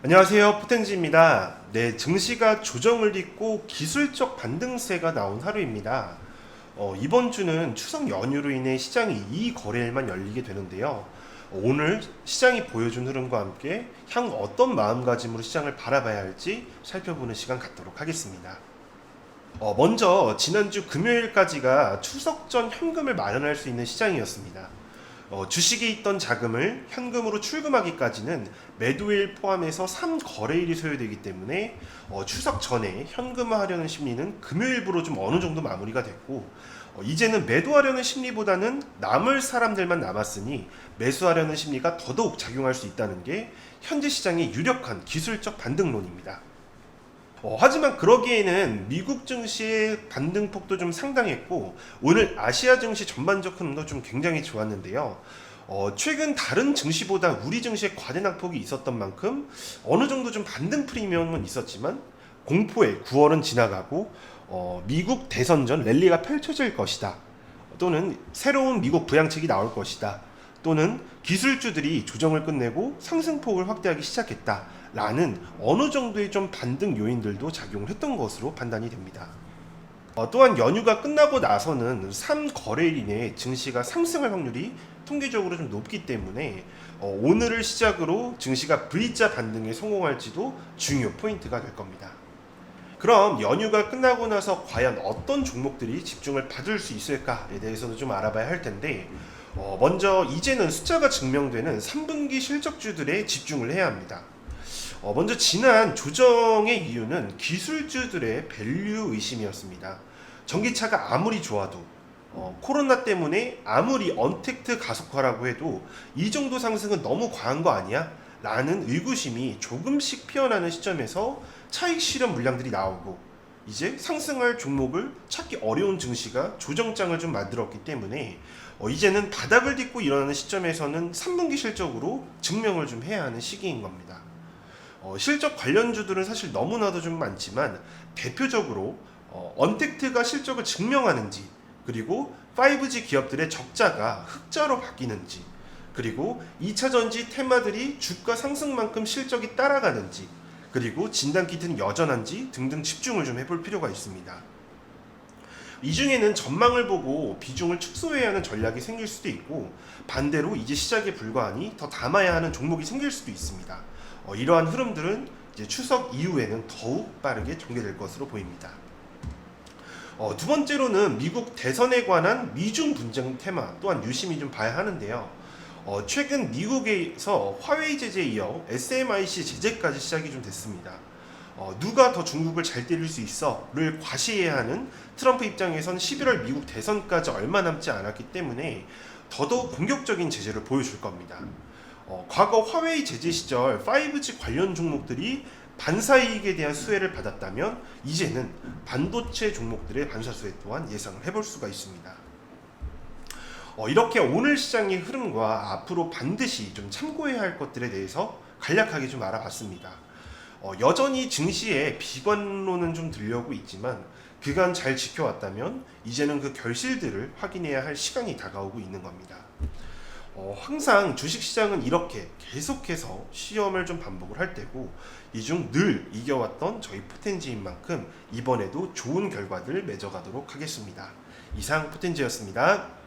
안녕하세요, 포텐지입니다. 네, 증시가 조정을 딛고 기술적 반등세가 나온 하루입니다. 이번 주는 추석 연휴로 인해 시장이 이 거래일만 열리게 되는데요. 오늘 시장이 보여준 흐름과 함께 향후 어떤 마음가짐으로 시장을 바라봐야 할지 살펴보는 시간 갖도록 하겠습니다. 먼저 지난주 금요일까지가 추석 전 현금을 마련할 수 있는 시장이었습니다. 주식에 있던 자금을 현금으로 출금하기까지는 매도일 포함해서 3거래일이 소요되기 때문에 추석 전에 현금화하려는 심리는 금요일부로 좀 어느 정도 마무리가 됐고, 이제는 매도하려는 심리보다는 남을 사람들만 남았으니 매수하려는 심리가 더더욱 작용할 수 있다는 게 현재 시장의 유력한 기술적 반등론입니다. 하지만 그러기에는 미국 증시의 반등폭도 좀 상당했고, 오늘 아시아 증시 전반적 흐름도 좀 굉장히 좋았는데요. 최근 다른 증시보다 우리 증시에 과대낙폭이 있었던 만큼 어느 정도 좀 반등 프리미엄은 있었지만, 공포의 9월은 지나가고 미국 대선 전 랠리가 펼쳐질 것이다, 또는 새로운 미국 부양책이 나올 것이다, 또는 기술주들이 조정을 끝내고 상승폭을 확대하기 시작했다 라는 어느 정도의 좀 반등 요인들도 작용을 했던 것으로 판단이 됩니다. 또한 연휴가 끝나고 나서는 3거래일 이내에 증시가 상승할 확률이 통계적으로 좀 높기 때문에 오늘을 시작으로 증시가 V자 반등에 성공할지도 중요 포인트가 될 겁니다. 그럼 연휴가 끝나고 나서 과연 어떤 종목들이 집중을 받을 수 있을까에 대해서도 좀 알아봐야 할 텐데, 먼저 이제는 숫자가 증명되는 3분기 실적주들에 집중을 해야 합니다. 먼저 지난 조정의 이유는 기술주들의 밸류 의심이었습니다. 전기차가 아무리 좋아도 코로나 때문에 아무리 언택트 가속화라고 해도 이 정도 상승은 너무 과한 거 아니야? 라는 의구심이 조금씩 피어나는 시점에서 차익 실현 물량들이 나오고, 이제 상승할 종목을 찾기 어려운 증시가 조정장을 좀 만들었기 때문에 이제는 바닥을 딛고 일어나는 시점에서는 3분기 실적으로 증명을 좀 해야 하는 시기인 겁니다. 실적 관련주들은 사실 너무나도 좀 많지만, 대표적으로 언택트가 실적을 증명하는지, 그리고 5G 기업들의 적자가 흑자로 바뀌는지, 그리고 2차전지 테마들이 주가 상승만큼 실적이 따라가는지, 그리고 진단키트는 여전한지 등등 집중을 좀 해볼 필요가 있습니다. 이 중에는 전망을 보고 비중을 축소해야 하는 전략이 생길 수도 있고, 반대로 이제 시작에 불과하니 더 담아야 하는 종목이 생길 수도 있습니다. 이러한 흐름들은 이제 추석 이후에는 더욱 빠르게 전개될 것으로 보입니다. 두 번째로는 미국 대선에 관한 미중 분쟁 테마 또한 유심히 좀 봐야 하는데요. 최근 미국에서 화웨이 제재에 이어 SMIC 제재까지 시작이 좀 됐습니다. 누가 더 중국을 잘 때릴 수 있어를 과시해야 하는 트럼프 입장에선 11월 미국 대선까지 얼마 남지 않았기 때문에 더더욱 공격적인 제재를 보여줄 겁니다. 과거 화웨이 제재 시절 5G 관련 종목들이 반사이익에 대한 수혜를 받았다면, 이제는 반도체 종목들의 반사수혜 또한 예상을 해볼 수가 있습니다. 이렇게 오늘 시장의 흐름과 앞으로 반드시 좀 참고해야 할 것들에 대해서 간략하게 좀 알아봤습니다. 여전히 증시에 비관론은 좀 들려오고 있지만, 그간 잘 지켜왔다면 이제는 그 결실들을 확인해야 할 시간이 다가오고 있는 겁니다. 항상 주식시장은 이렇게 계속해서 시험을 좀 반복을 할 때고, 이 중 늘 이겨왔던 저희 포텐지인 만큼 이번에도 좋은 결과들 맺어가도록 하겠습니다. 이상 포텐지였습니다.